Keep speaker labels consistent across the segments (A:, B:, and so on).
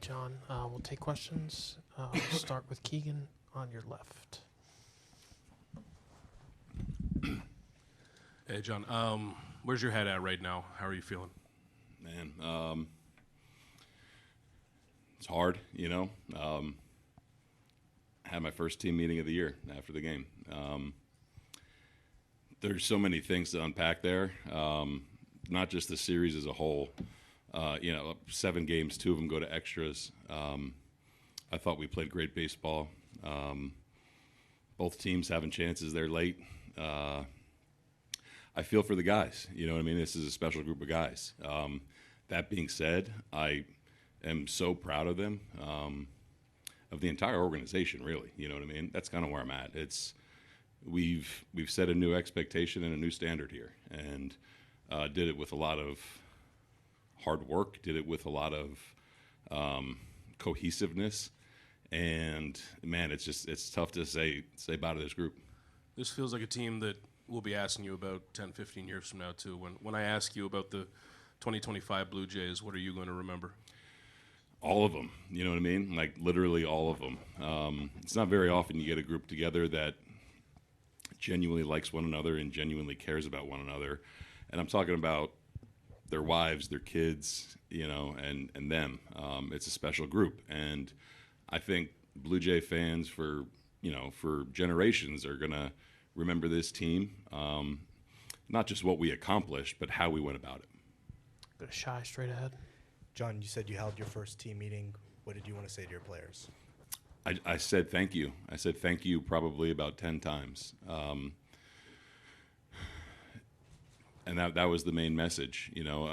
A: John. We'll take questions. We'll start with Keegan on your left.
B: Hey, John. Where's your head at right now? How are you feeling?
C: Man, it's hard, you know. Had my first team meeting of the year after the game. There's so many things to unpack there, not just the series as a whole. 7 games, 2 of them go to extras. I thought we played great baseball. Both teams having chances there late. I feel for the guys. You know what I mean? This is a special group of guys. That being said, I am so proud of them, of the entire organization, really. You know what I mean? That's kind of where I'm at. We've set a new expectation and a new standard here, and did it with a lot of hard work, did it with a lot of cohesiveness, and man, it's tough to say about this group.
B: This feels like a team that we'll be asking you about 10, 15 years from now, too. When I ask you about the 2025 Blue Jays, what are you going to remember?
C: All of them, you know what I mean? Like, literally all of them. It's not very often you get a group together that genuinely likes one another and genuinely cares about one another. And I'm talking about their wives, their kids, you know, and them. It's a special group. And I think Blue Jay fans for generations are going to remember this team, not just what we accomplished, but how we went about it.
A: Go to Shy straight ahead.
D: John, you said you held your first team meeting. What did you want to say to your players?
C: I said thank you. I said thank you probably about 10 times. And that was the main message. You know,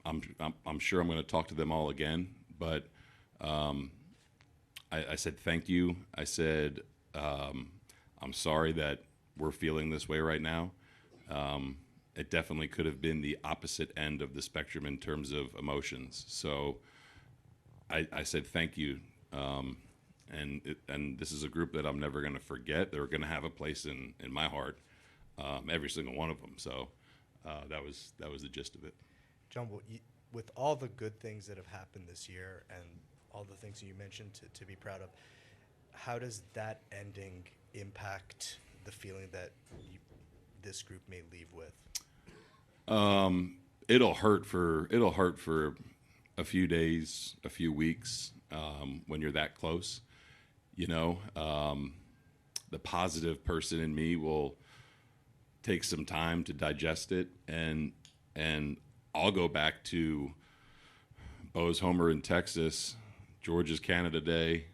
C: I'm sure I'm going to talk to them all again, but I said thank you. I said I'm sorry that we're feeling this way right now. It definitely could have been the opposite end of the spectrum in terms of emotions. So I said thank you. And this is a group that I'm never going to forget. They're going to have a place in my heart, every single one of them. So that was the gist of it.
D: John, with all the good things that have happened this year and all the things that you mentioned to be proud of, how does that ending impact the feeling that this group may leave with?
C: It'll hurt for a few days, a few weeks, when you're that close. You know, the positive person in me will take some time to digest it, and I'll go back to Bo's homer in Texas, George's Canada Day.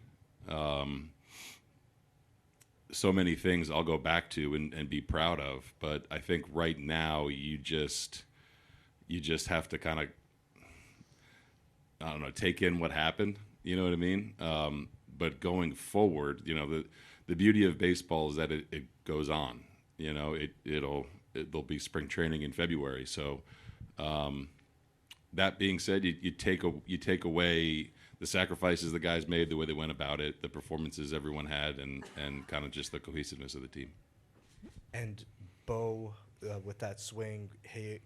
C: So many things I'll go back to and be proud of, but I think right now you just have to kind of, I don't know, take in what happened. You know what I mean? But going forward, you know, the beauty of baseball is that it goes on. You know, there'll be spring training in February. So that being said, you take away the sacrifices the guys made, the way they went about it, the performances everyone had, and kind of just the cohesiveness of the team.
D: And Bo, with that swing, he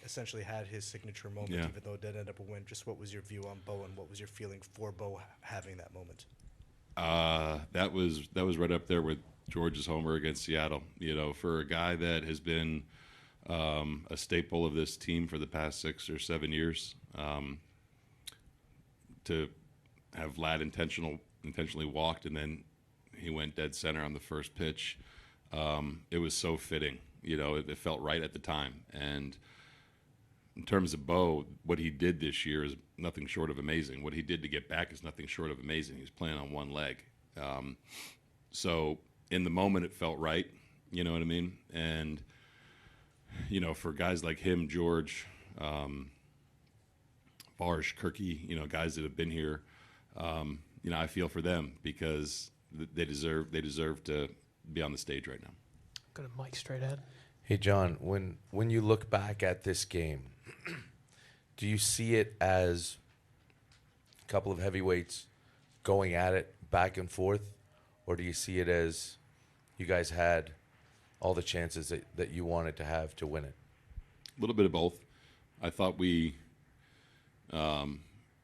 D: essentially had his signature moment,
C: Yeah.
D: even though it did end up a win. Just what was your view on Bo, and what was your feeling for Bo having that moment?
C: That was right up there with George's homer against Seattle. You know, for a guy that has been a staple of this team for the past 6 or 7 years, to have Vlad intentionally walked, and then he went dead center on the first pitch. It was so fitting. You know, it felt right at the time. And in terms of Bo, what he did this year is nothing short of amazing. What he did to get back is nothing short of amazing. He was playing on one leg. So in the moment, it felt right. You know what I mean? And, you know, for guys like him, George, Barsh, Kirky, you know, guys that have been here, you know, I feel for them because they deserve to be on the stage right now.
A: Go to Mike straight ahead.
E: Hey, John, when you look back at this game, do you see it as a couple of heavyweights going at it back and forth, or do you see it as you guys had all the chances that you wanted to have to win it?
C: A little bit of both. I thought we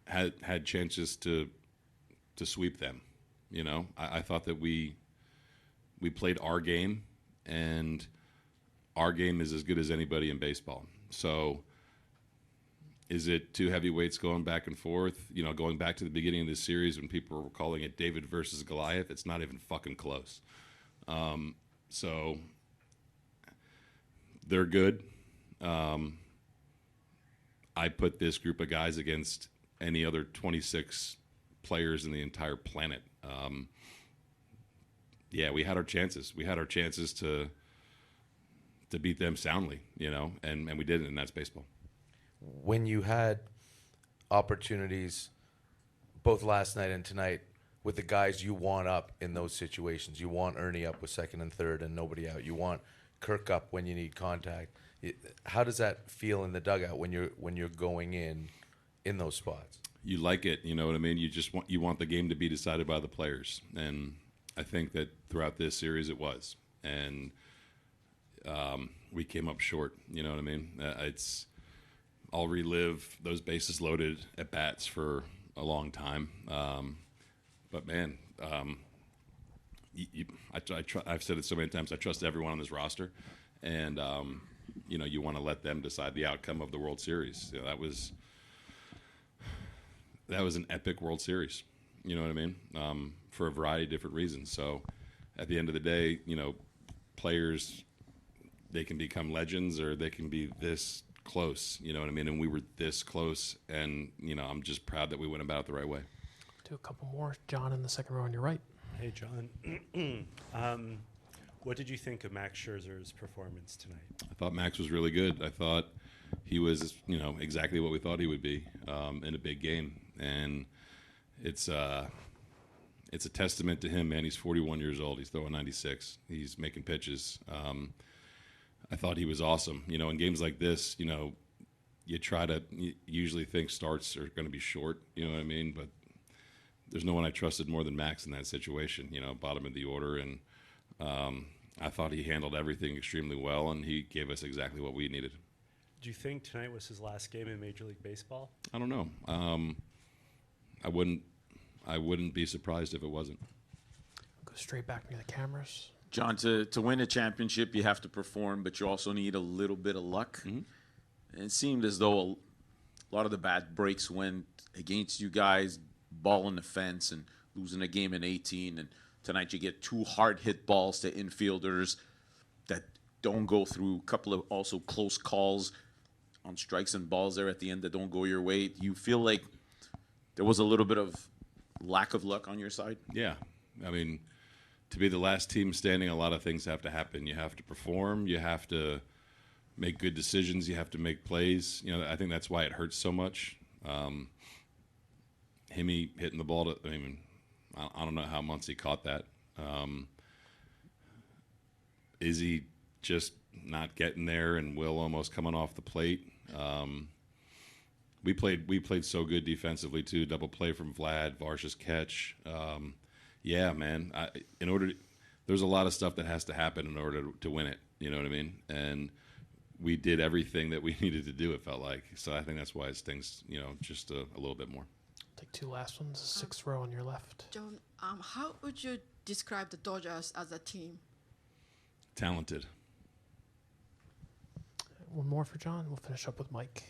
C: had chances to sweep them. You know, I thought that we played our game, and our game is as good as anybody in baseball. So is it two heavyweights going back and forth? You know, going back to the beginning of this series when people were calling it David versus Goliath, it's not even fucking close. So they're good. I put this group of guys against any other 26 players in the entire planet. Yeah, we had our chances. We had our chances to beat them soundly, you know, and we didn't, and that's baseball.
E: When you had opportunities, both last night and tonight, with the guys you want up in those situations, you want Ernie up with second and third and nobody out. You want Kirk up when you need contact. How does that feel in the dugout when you're going in those spots?
C: You like it, you know what I mean? You want the game to be decided by the players, and I think that throughout this series it was, and we came up short. You know what I mean? I'll relive those bases loaded at bats for a long time, but man, I've said it so many times. I trust everyone on this roster, and you know, you want to let them decide the outcome of the World Series. You know, that was an epic World Series. You know what I mean? For a variety of different reasons. So at the end of the day, you know, players, they can become legends or they can be this close. You know what I mean? And we were this close, and, you know, I'm just proud that we went about it the right way.
A: Do a couple more. John in the second row on your right.
F: Hey, John. What did you think of Max Scherzer's performance tonight?
C: I thought Max was really good. I thought he was, you know, exactly what we thought he would be in a big game. And it's a testament to him, man. He's 41 years old. He's throwing 96. He's making pitches. I thought he was awesome. You know, in games like this, you know, you usually think starts are going to be short, you know what I mean? But there's no one I trusted more than Max in that situation, you know, bottom of the order. And I thought he handled everything extremely well, and he gave us exactly what we needed.
F: Do you think tonight was his last game in Major League Baseball?
C: I don't know. I wouldn't be surprised if it wasn't.
A: Go straight back near the cameras.
G: John, to win a championship, you have to perform, but you also need a little bit of luck.
C: Mm-hmm.
G: And it seemed as though a lot of the bad breaks went against you guys, ball in the fence and losing a game in 18. And tonight you get two hard-hit balls to infielders that don't go through, a couple of also close calls on strikes and balls there at the end that don't go your way. Do you feel like there was a little bit of lack of luck on your side?
C: Yeah. I mean, to be the last team standing, a lot of things have to happen. You have to perform. You have to make good decisions. You have to make plays. You know, I think that's why it hurts so much. Himmy hitting the ball I don't know how Muncy caught that. Izzy just not getting there, and Will almost coming off the plate. We played so good defensively too. Double play from Vlad, Varsha's catch. Yeah, man. There's a lot of stuff that has to happen in order to win it. You know what I mean? And we did everything that we needed to do. It felt like. So I think that's why it stings. You know, just a little bit more.
A: Take two last ones. Sixth row on your left.
H: John, how would you describe the Dodgers as a team?
C: Talented.
A: One more for John. We'll finish up with Mike.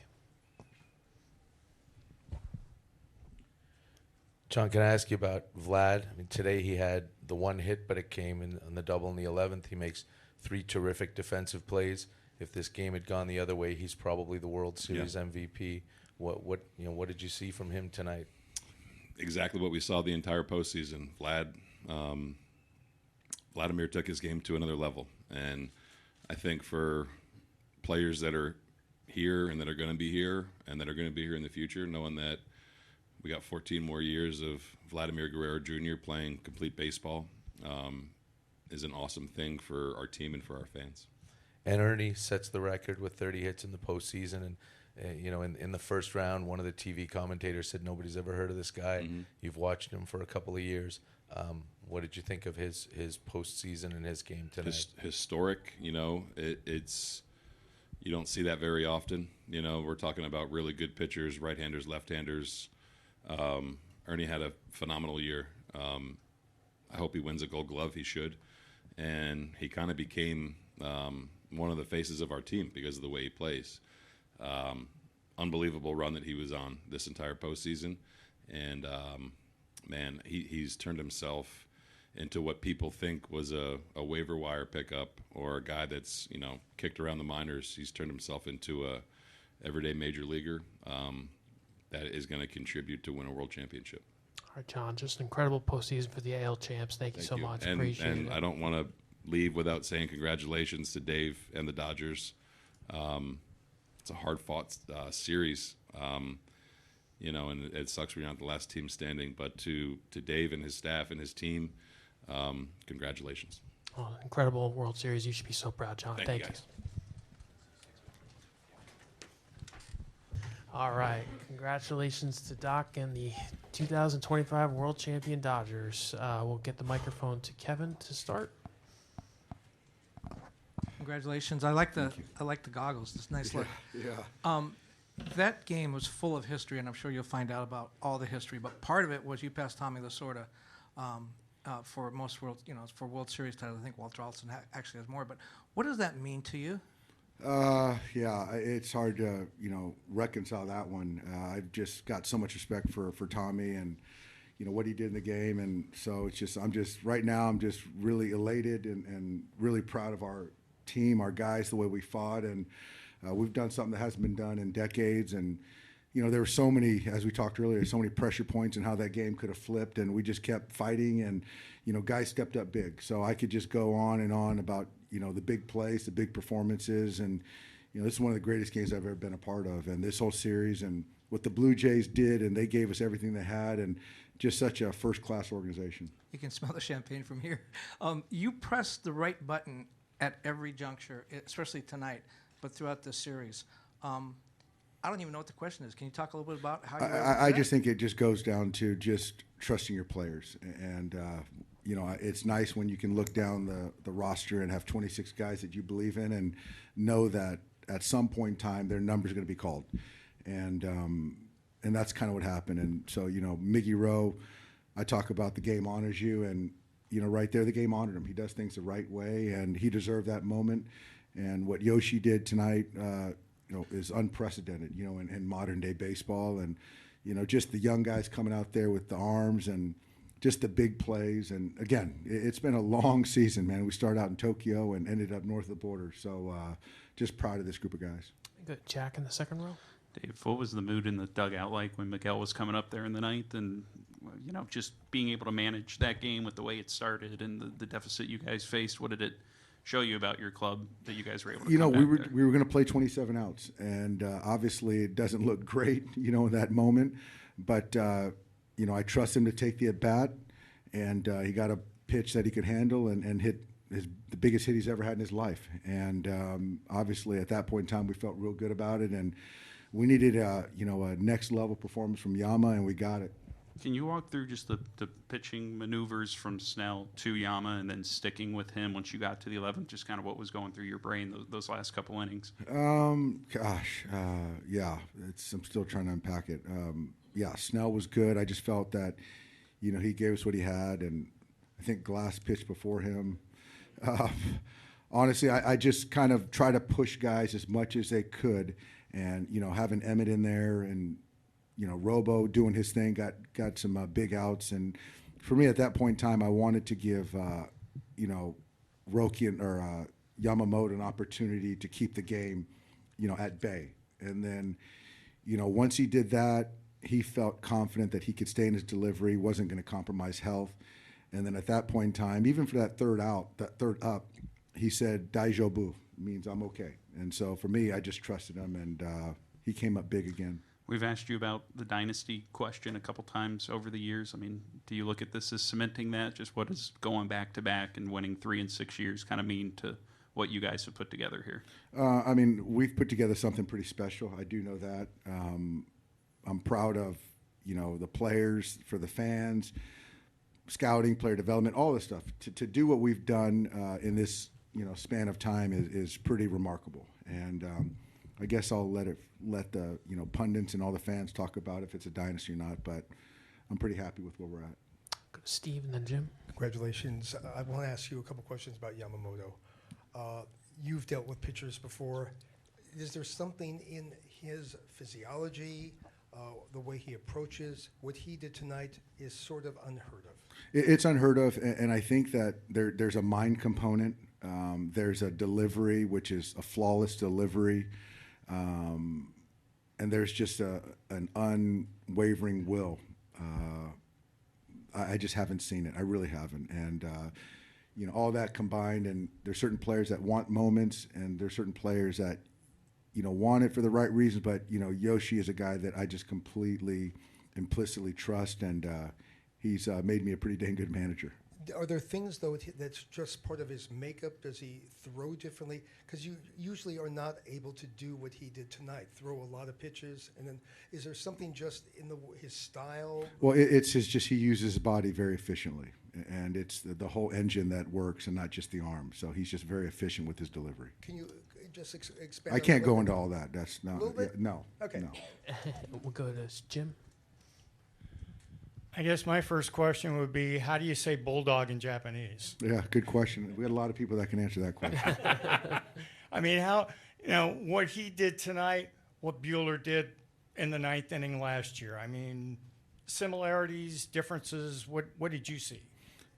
E: John, can I ask you about Vlad? I mean, today he had the one hit, but it came on the double in the 11th. He makes three terrific defensive plays. If this game had gone the other way, he's probably the World Series MVP. What did you see from him tonight?
C: Exactly what we saw the entire postseason. Vladimir took his game to another level, and I think for players that are here and that are going to be here and that are going to be here in the future, knowing that we got 14 more years of Vladimir Guerrero Jr. playing complete baseball is an awesome thing for our team and for our fans.
E: And Ernie sets the record with 30 hits in the postseason. And, in the first round, one of the TV commentators said nobody's ever heard of this guy. Mm-hmm. You've watched him for a couple of years. What did you think of his postseason and his game tonight?
C: Historic, it's you don't see that very often. We're talking about really good pitchers, right-handers, left-handers, Ernie had a phenomenal year. I hope he wins a Gold Glove. He should. And he kind of became one of the faces of our team because of the way he plays. Unbelievable run that he was on this entire postseason. And, man, he's turned himself into what people think was a waiver wire pickup or a guy that's, kicked around the minors. He's turned himself into a everyday major leaguer that is going to contribute to win a world championship.
A: All right, John, just an incredible postseason for the AL champs. Thank you so much.
C: And
A: Appreciate it.
C: I don't want to leave without saying congratulations to Dave and the Dodgers. It's a hard-fought series, and it sucks we're not the last team standing. But to Dave and his staff and his team, congratulations.
A: Oh, incredible World Series. You should be so proud, John. Thank you.
C: Guys.
A: All right. Congratulations to Doc and the 2025 World Champion Dodgers. We'll get the microphone to Kevin to start.
I: Congratulations. I like the goggles. It's a nice look.
J: Yeah.
I: That game was full of history, and I'm sure you'll find out about all the history. But part of it was you passed Tommy Lasorda for most for World Series titles. I think Walter Alston actually has more. But what does that mean to you?
J: Yeah, it's hard to reconcile that one. I've just got so much respect for Tommy and what he did in the game, and so it's just I'm just really elated and really proud of our team, our guys, the way we fought, and we've done something that hasn't been done in decades. And there were so many, as we talked earlier, so many pressure points and how that game could have flipped, and we just kept fighting, and guys stepped up big. So I could just go on and on about the big plays, the big performances, and this is one of the greatest games I've ever been a part of. And this whole series and what the Blue Jays did, and they gave us everything they had, and just such a first-class organization.
I: You can smell the champagne from here. You pressed the right button at every juncture, especially tonight, but throughout this series. I don't even know what the question is. Can you talk a little bit about how you
J: I just think it just goes down to just trusting your players. And, it's nice when you can look down the roster and have 26 guys that you believe in and know that at some point in time their number's going to be called. And that's kind of what happened. And so, Miggy Rowe, I talk about the game honors you, and right there, the game honored him. He does things the right way, and he deserved that moment. And what Yoshi did tonight, is unprecedented, in modern day baseball. And, just the young guys coming out there with the arms and just the big plays. And again, it's been a long season, man. We started out in Tokyo and ended up north of the border. So just proud of this group of guys.
A: Good. Jack in the second row.
K: Dave, what was the mood in the dugout like when Miguel was coming up there in the ninth, and just being able to manage that game with the way it started and the deficit you guys faced? What did it show you about your club that you guys were able to come back there?
J: We were going to play 27 outs, and obviously it doesn't look great, in that moment. But I trust him to take the at bat, and he got a pitch that he could handle and hit the biggest hit he's ever had in his life. And obviously at that point in time, we felt real good about it, and we needed a next level performance from Yama, and we got it.
K: Can you walk through just the pitching maneuvers from Snell to Yama and then sticking with him once you got to the 11th, just kind of what was going through your brain those last couple innings?
J: Yeah, I'm still trying to unpack it. Yeah, Snell was good. I just felt that, he gave us what he had, and I think Glass pitched before him. Honestly, I just kind of try to push guys as much as they could, and, having Emmett in there and, Robo doing his thing, got some big outs. And for me at that point in time, I wanted to give, Roki or Yamamoto an opportunity to keep the game, at bay. And then, once he did that, he felt confident that he could stay in his delivery, wasn't going to compromise health. And then at that point in time, even for that third up, he said, Daijobu, means I'm okay. And so for me, I just trusted him, and he came up big again.
K: We've asked you about the dynasty question a couple times over the years. I mean, do you look at this as cementing that? Just what does going back to back and winning 3 and 6 years kind of mean to what you guys have put together here?
J: We've put together something pretty special. I do know that. I'm proud of, the players, for the fans, scouting, player development, all this stuff. To do what we've done in this, span of time is pretty remarkable. And I guess I'll let the pundits and all the fans talk about if it's a dynasty or not. But I'm pretty happy with where we're at.
A: Go to Steve and then Jim.
L: Congratulations. I want to ask you a couple questions about Yamamoto. You've dealt with pitchers before. Is there something in his physiology, the way he approaches, what he did tonight is sort of unheard of?
J: It's unheard of, and I think that there's a mind component. There's a delivery, which is a flawless delivery, and there's just an unwavering will. I just haven't seen it. I really haven't, and all that combined. And there's certain players that want moments, and there's certain players that want it for the right reasons. But Yoshi is a guy that I just completely, implicitly trust, and he's made me a pretty dang good manager.
L: Are there things, though, that's just part of his makeup? Does he throw differently? Because you usually are not able to do what he did tonight, throw a lot of pitches. And then is there something just in his style?
J: Well, it's he uses his body very efficiently. And it's the whole engine that works and not just the arm. So he's just very efficient with his delivery.
L: Can you just expand?
J: I can't go into all that. That's not.
L: A little bit?
J: No.
L: Okay.
J: No.
A: We'll go to Jim.
M: I guess my first question would be, how do you say bulldog in Japanese?
J: Yeah, good question. We got a lot of people that can answer that question.
M: I mean, what he did tonight, what Buehler did in the ninth inning last year. I mean, similarities, differences. What did you see?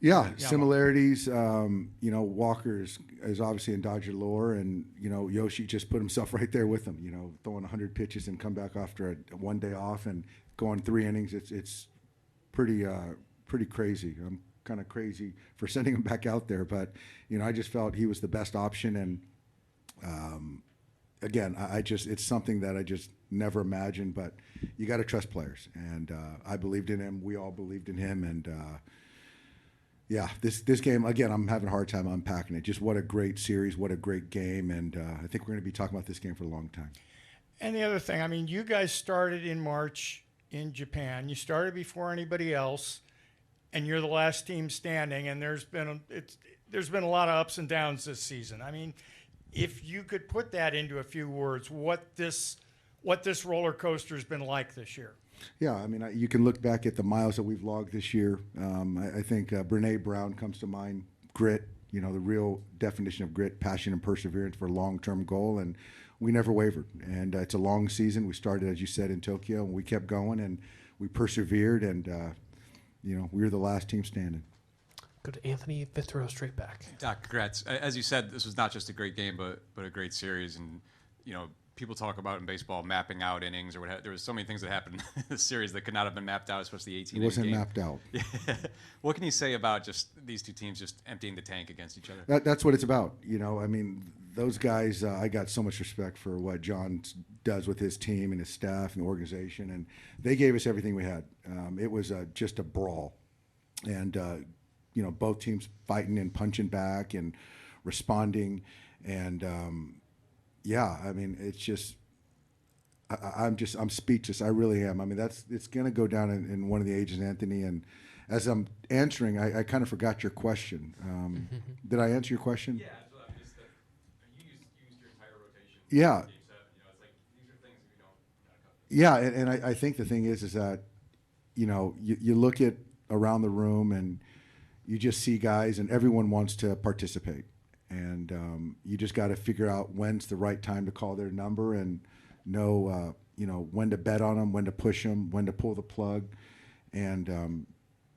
J: Yeah, similarities. Walker is obviously in Dodger lore, and Yoshi just put himself right there with him. Throwing 100 pitches and come back after a 1 day off and going 3 innings. It's pretty crazy. I'm kind of crazy for sending him back out there, but I just felt he was the best option. And again, it's something that I just never imagined. But you got to trust players, and I believed in him. We all believed in him, and this game again, I'm having a hard time unpacking it. Just what a great series, what a great game, and I think we're going to be talking about this game for a long time.
M: And the other thing, I mean, you guys started in March in Japan. You started before anybody else, and you're the last team standing. And there's been a lot of ups and downs this season. I mean, if you could put that into a few words, what this roller coaster has been like this year.
J: Yeah, I mean, you can look back at the miles that we've logged this year. I think Brene Brown comes to mind. Grit, the real definition of grit, passion, and perseverance for a long-term goal, and we never wavered. And it's a long season. We started, as you said, in Tokyo, and we kept going, and we persevered, and we were the last team standing.
A: Go to Anthony, fifth row, straight back.
N: Doc, congrats. As you said, this was not just a great game, but a great series. And people talk about in baseball mapping out innings or what. There was so many things that happened in the series that could not have been mapped out, especially the 18
J: It wasn't
N: game.
J: mapped out.
N: What can you say about just these two teams just emptying the tank against each other?
J: That's what it's about. I mean, those guys, I got so much respect for what John does with his team and his staff and the organization, and they gave us everything we had. It was just a brawl, and both teams fighting and punching back and responding, and I mean, it's just I'm speechless. I really am. I mean, it's going to go down in one of the ages, Anthony. And as I'm answering, I kind of forgot your question. Did I answer your question?
N: Yeah, absolutely. Just that you used your entire rotation.
J: Yeah.
N: Game 7. It's like these are things we don't.
J: Yeah, and I think the thing is that you look at around the room and you just see guys, and everyone wants to participate. And you just got to figure out when's the right time to call their number and know, when to bet on them, when to push them, when to pull the plug. And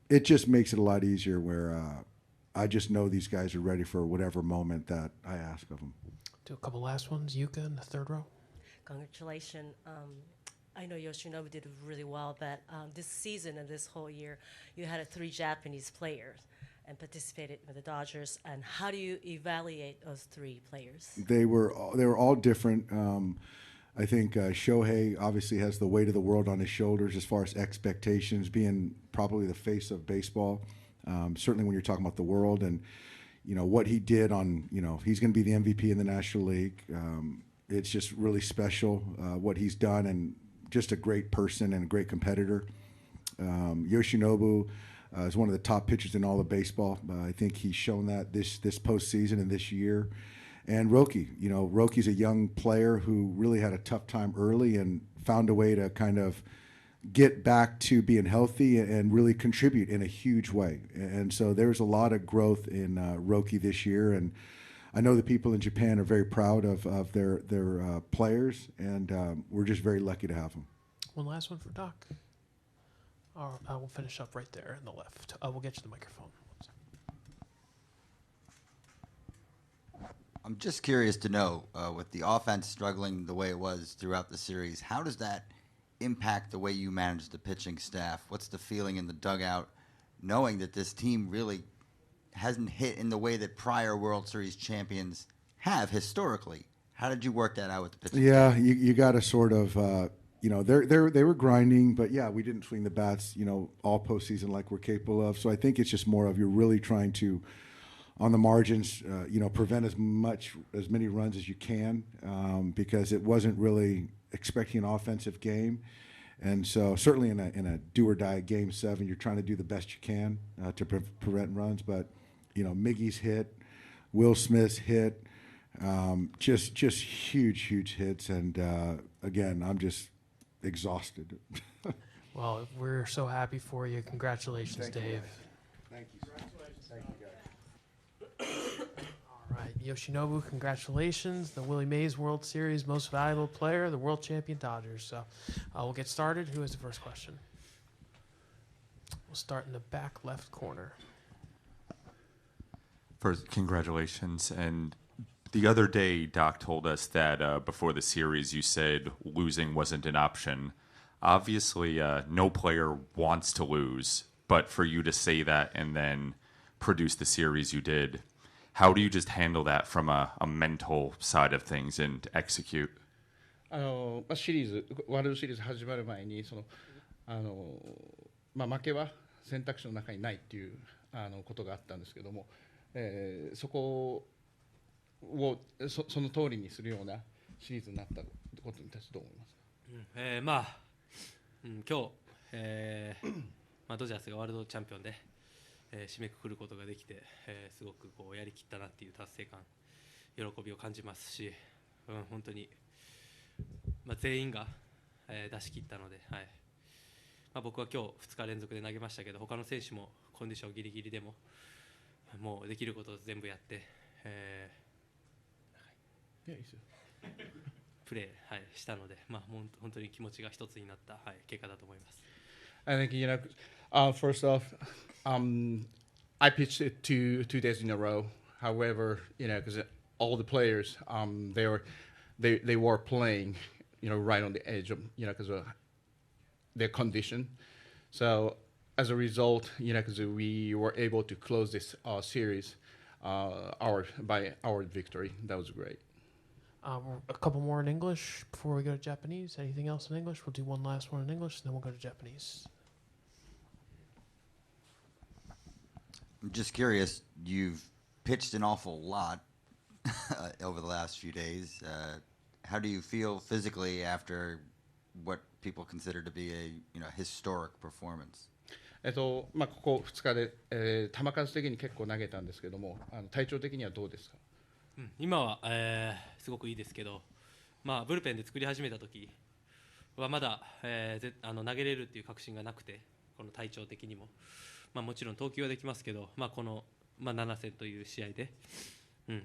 J: it just makes it a lot easier where I just know these guys are ready for whatever moment that I ask of them.
A: Do a couple last ones. Yuka in the third row.
O: Congratulations. I know Yoshinobu did really well, but this season and this whole year, you had 3 Japanese players and participated with the Dodgers. And how do you evaluate those 3 players?
J: They were all different. I think Shohei obviously has the weight of the world on his shoulders as far as expectations, being probably the face of baseball. Certainly when you're talking about the world, and what he did on, he's going to be the MVP in the National League. It's just really special what he's done, and just a great person and a great competitor. Yoshinobu is one of the top pitchers in all of baseball. I think he's shown that this postseason and this year. And Roki, Roki's a young player who really had a tough time early and found a way to kind of get back to being healthy and really contribute in a huge way. And so there's a lot of growth in Roki this year. And I know the people in Japan are very proud of their players, and we're just very lucky to have them.
A: One last one for Doc. We'll finish up right there on the left. We'll get you the microphone.
P: I'm just curious to know, with the offense struggling the way it was throughout the series, how does that impact the way you manage the pitching staff? What's the feeling in the dugout, knowing that this team really hasn't hit in the way that prior World Series champions have historically? How did you work that out with the pitching staff?
J: Yeah, you got to sort of, they were grinding, but yeah, we didn't swing the bats, all postseason like we're capable of. So I think it's just more of you're really trying to, on the margins, prevent as many runs as you can, because it wasn't really expecting an offensive game. And so certainly in a do or die game 7, you're trying to do the best you can to prevent runs. But, Miggy's hit, Will Smith's hit, just huge hits. And again, I'm just exhausted.
A: Well, we're so happy for you. Congratulations, Dave.
J: Thank you. Thank you, guys.
A: All right, Yoshinobu, congratulations. The Willie Mays World Series Most Valuable Player, the World Champion Dodgers. So we'll get started. Who has the first question? We'll start in the back left corner.
Q: First, congratulations. And the other day, Doc told us that before the series, you said losing wasn't an option. Obviously, no player wants to lose, but for you to say that and then produce the series you did, how do you just handle that from a mental side of things and execute?
R: シリーズ、ワールドシリーズ始まる前に負けは選択肢の中にないっていうことがあったんですけども、そこをその通りにするようなシリーズになったことに対してどう思いますか？
S: 今日、ドジャースがワールドチャンピオンで、締めくくることができて、すごくやりきったなっていう達成感、喜びを感じますし、本当に、全員が、出し切ったので、僕は今日2日連続で投げましたけど、他の選手もコンディションギリギリでももうできることを全部やって、プレー、したので、本当に気持ちが一つになった、結果だと思います。
R: I think first off, I pitched it two days in a row. However, because all the players, they were playing, right on the edge of, because of their condition. So as a result, because we were able to close this series, by our victory. That was great.
A: A couple more in English before we go to Japanese. Anything else in English? We'll do one last one in English, and then we'll go to Japanese.
P: I'm just curious, you've pitched an awful lot over the last few days. How do you feel physically after what people consider to be a historic performance?
R: ここ2日で、球数的に結構投げたんですけども、体調的にはどうですか？
S: 今は、すごくいいですけど、ブルペンで作り始めた時はまだ、投げれるっていう確信がなくて、この体調的にも、もちろん投球はできますけど、この、7戦という試合で、絶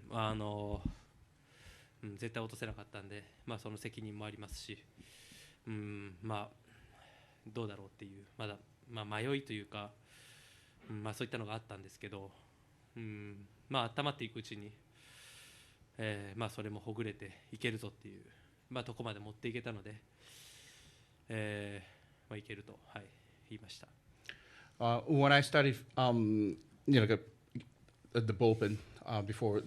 S: 対落とせなかったんで、その責任もありますし、どうだろうっていうまだ、迷いというか、そういったのがあったんですけど、温まっていくうちに、それもほぐれていけるぞっていう、とこまで持っていけたので、いけると、言いました。
R: When I started, at the bullpen before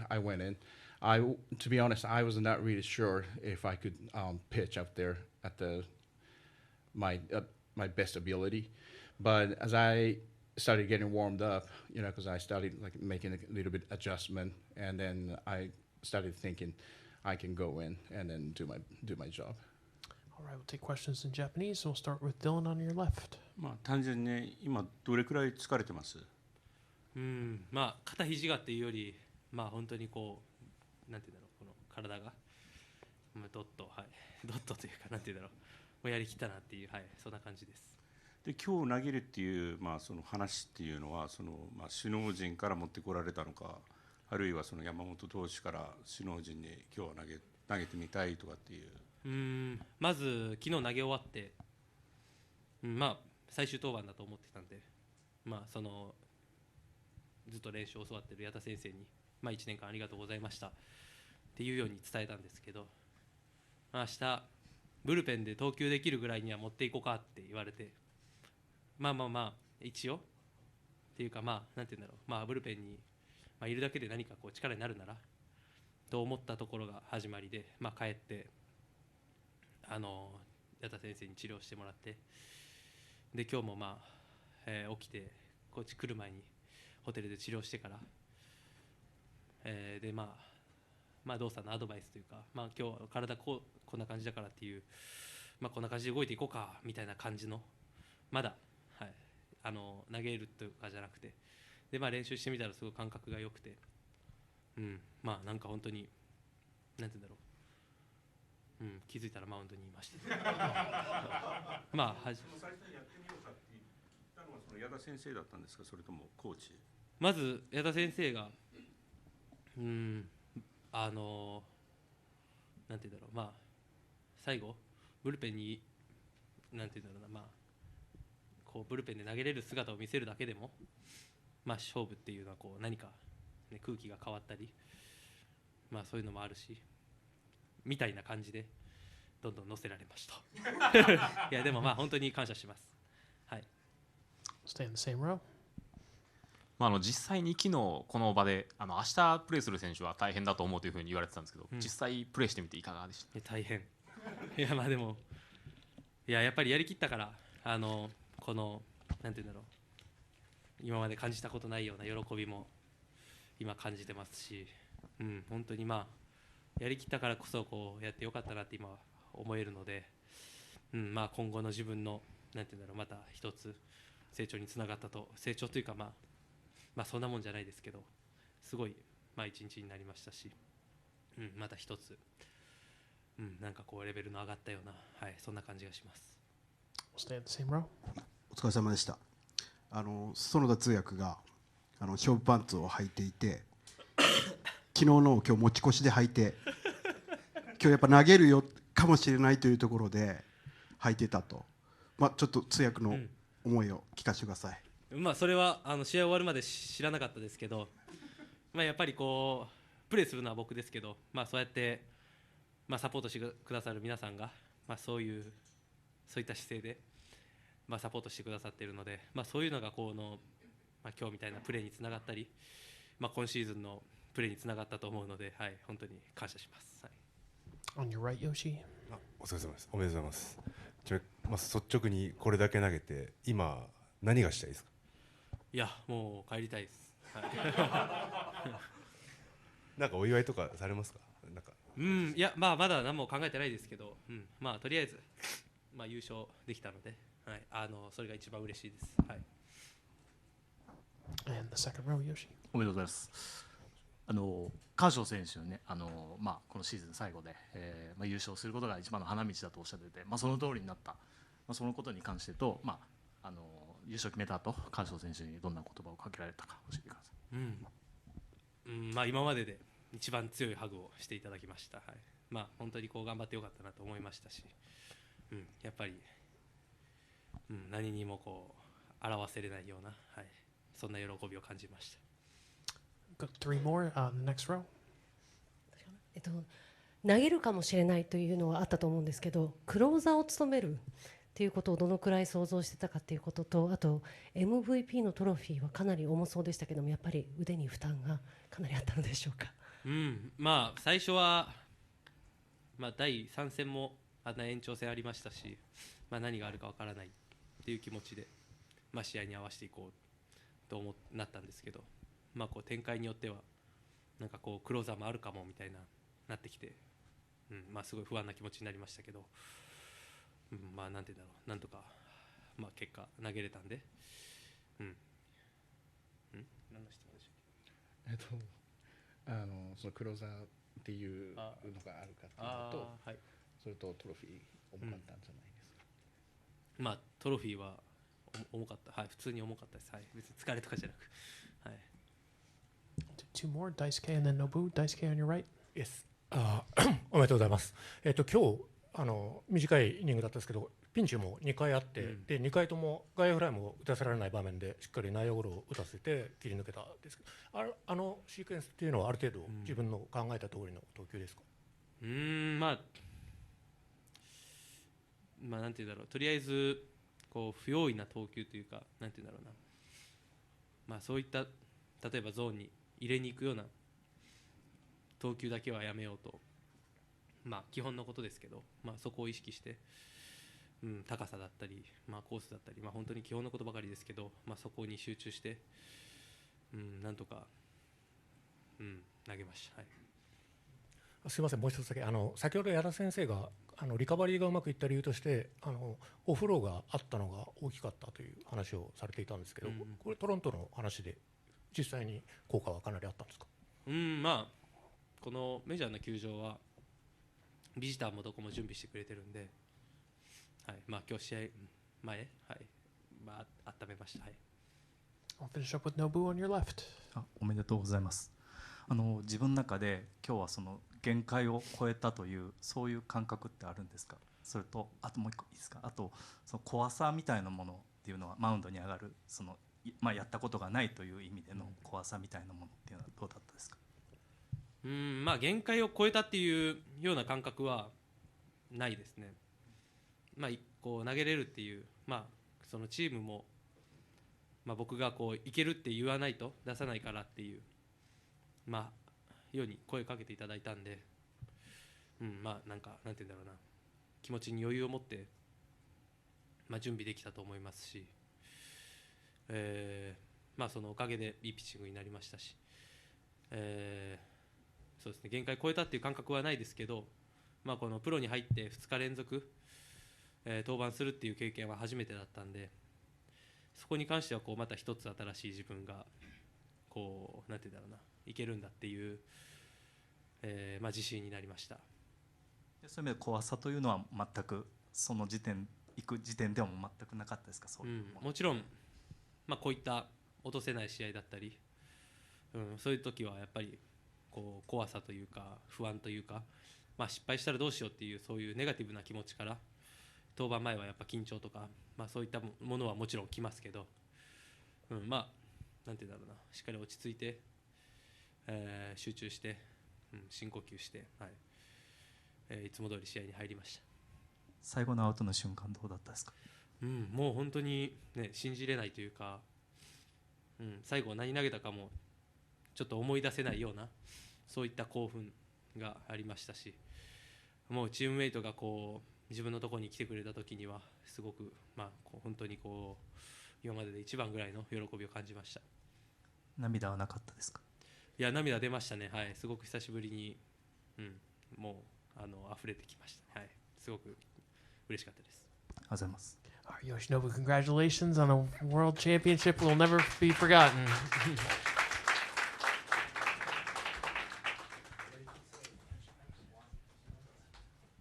R: I went in, to be honest, I was not really sure if I could pitch out there at my best ability. But as I started getting warmed up, because I started making a little bit adjustment, and then I started thinking I can go in and then do my job.
A: All right, we'll take questions in Japanese. We'll start with Dylan on your left.
T: 単純に今どれくらい疲れてます？
S: 肩肘がっていうより、本当になんていうんだろう、この体が、どっと、はい、どっとというか、なんていうんだろう、もうやりきったなっていう、はい、そんな感じです。
T: で今日投げるっていう、その話っていうのは首脳陣から持ってこられたのか、あるいはその山本投手から首脳陣に今日は投げてみたいとかっていう。
S: まず昨日投げ終わって、最終登板だと思ってたんで、そのずっと練習を教わってる矢田先生に、1年間ありがとうございましたっていうように伝えたんですけど、明日ブルペンで投球できるぐらいには持っていこうかって言われて、一応っていうか、なんていうんだろう、ブルペンに、いるだけで何かこう力になるならと思ったところが始まりで、帰って矢田先生に治療してもらって、で今日も起きてこっち来る前にホテルで治療してから、で動作のアドバイスというか、今日体こんな感じだからっていう、こんな感じで動いていこうかみたいな感じの、まだ、はい、投げるというかじゃなくて、で練習してみたらすごい感覚が良くて、なんか本当になんていうんだろう、気づいたらマウンドにいました。
T: 最初にやってみようかって言ったのはその矢田先生だったんですか、それともコーチ？
S: まず矢田先生がなんていうんだろう、最後ブルペンになんていうんだろうな、こうブルペンで投げれる姿を見せるだけでも、勝負っていうのはこう何か、ね、空気が変わったり、そういうのもあるしみたいな感じでどんどん乗せられました。いやでも本当に感謝します。はい。
A: Stay in the same row.
U: 実際に昨日この場で明日プレーする選手は大変だと思うというふうに言われてたんですけど、実際プレーしてみていかがでした？
S: 大変。いやでもやっぱりやりきったから、このなんていうんだろう、今まで感じたことないような喜びも今感じてますし、本当にやりきったからこそこうやってよかったなって今思えるので、今後の自分のなんていうんだろう、また一つ成長につながったと、成長というかそんなもんじゃないですけど、すごい一日になりましたし、また一つ、なんかこうレベルの上がったような、はい、そんな感じがします。
A: Stay in the same row.
V: お疲れ様でした。園田通訳が勝負パンツを履いていて、昨日の今日持ち越しで履いて、今日やっぱ投げるよかもしれないというところで履いてたと、ちょっと通訳の思いを聞かせてください。
S: それは試合終わるまで知らなかったですけど、やっぱりこうプレーするのは僕ですけど、そうやって、サポートしてくださる皆さんが、そういった姿勢で、サポートしてくださっているので、そういうのがこの、今日みたいなプレーにつながったり、今シーズンのプレーにつながったと思うので、はい、本当に感謝します。
A: On your right, Yoshi.
W: お疲れ様です。おめでとうございます。率直にこれだけ投げて今何がしたいですか？
S: いやもう帰りたいです。はい、
W: なんかお祝いとかされますか？なんか
S: いやまだ何も考えてないですけど、とりあえず優勝できたので、はい、それが一番嬉しいです。はい。
A: And the second row, Yoshi.
X: おめでとうございます。カーショー選手のね、このシーズン最後で、優勝することが一番の花道だとおっしゃってて、その通りになった、そのことに関してと、優勝決めた後、カーショー選手にどんな言葉をかけられたか教えてください。
S: 今までで一番強いハグをしていただきました。はい、本当にこう頑張ってよかったなと思いましたし、やっぱり、何にもこう表せれないような、はい、そんな喜びを感じました。
A: Got 3 more. The next row.
Y: 投げるかもしれないというのはあったと思うんですけど、クローザーを務めるっていうことをどのくらい想像してたかっていうことと、あと MVP のトロフィーはかなり重そうでしたけども、やっぱり腕に負担がかなりあったのでしょうか？
S: 最初は、第3戦も延長戦ありましたし、何があるかわからないっていう気持ちで、試合に合わせていこうとなったんですけど、こう展開によってはなんかこうクローザーもあるかもみたいなってきて、すごい不安な気持ちになりましたけど、なんていうんだろう、なんとか、結果投げれたんで、何の質問でしょう？
R: そのクローザーっていうのがあるかっていうのと、
S: はい、
R: それとトロフィー重かったんじゃないですか。
S: まあトロフィーは重かった、はい、普通に重かったです、はい、別に疲れとかじゃなく、はい。
A: Two more, Daisuke and then Nobu. Daisuke on your right.
B: Yes. おめでとうございます。今日短いイニングだったんですけど、ピンチも2回あって、で2回とも外野フライも打たせられない場面でしっかり内野ゴロを打たせて切り抜けたんですけど、あのシークエンスっていうのはある程度自分の考えた通りの投球ですか？
S: まあなんていうんだろう、とりあえずこう不用意な投球というか、なんていうんだろうな、まあそういった例えばゾーンに入れに行くような投球だけはやめようと、まあ基本のことですけど、まあそこを意識して、高さだったり、まあコースだったり、まあ本当に基本のことばかりですけど、まあそこに集中して、なんとか、投げました。はい。
B: すみません、もう一つだけ、先ほど矢田先生がリカバリーがうまくいった理由としてオフローがあったのが大きかったという話をされていたんですけど、これトロントの話で実際に効果はかなりあったんですか？
S: まあこのメジャーの球場はビジターもどこも準備してくれてるんで、はい、まあ今日試合前、はい、まあ温めました。はい。
A: I'll finish up with Nobu on your left.
X: おめでとうございます。自分の中で今日はその限界を超えたというそういう感覚ってあるんですか？それとあともう一個いいですか？あとその怖さみたいなものっていうのはマウンドに上がるそのやったことがないという意味での怖さみたいなものっていうのはどうだったですか？
S: まあ限界を超えたっていうような感覚はないですね。まあこう投げれるっていう、まあそのチームも、まあ僕がこういけるって言わないと出さないからっていう、まあように声かけていただいたんで、まあなんて言うんだろうな、気持ちに余裕を持って、まあ準備できたと思いますし、まあそのおかげでいいピッチングになりましたし、そうですね、限界超えたっていう感覚はないですけど、まあこのプロに入って2日連続、登板するっていう経験は初めてだったんで、そこに関してはこうまた一つ新しい自分がこうなんて言うんだろうな、いけるんだっていう、まあ自信になりました。
X: そういう意味で怖さというのは全くその行く時点ではもう全くなかったですか？そういう
S: もちろん、まあこういった落とせない試合だったり、そういう時はやっぱりこう怖さというか不安というか、まあ失敗したらどうしようっていうそういうネガティブな気持ちから登板前はやっぱ緊張とか、まあそういったものはもちろん来ますけど、まあなんて言うんだろうな、しっかり落ち着いて、集中して、深呼吸して、はい、いつも通り試合に入りました。
X: 最後のアウトの瞬間どうだったですか？
S: もう本当に、ね、信じれないというか、最後何投げたかもちょっと思い出せないようなそういった興奮がありましたし、もうチームメイトがこう自分のところに来てくれた時にはすごく、まあ、本当にこう今までで一番ぐらいの喜びを感じました。
X: 涙はなかったですか？
S: いや涙出ましたね、はい、すごく久しぶりに、もう溢れてきました、はい、すごく嬉しかったです。
X: ありがとうございます。
A: Yoshinobu, congratulations on a world championship will never be forgotten.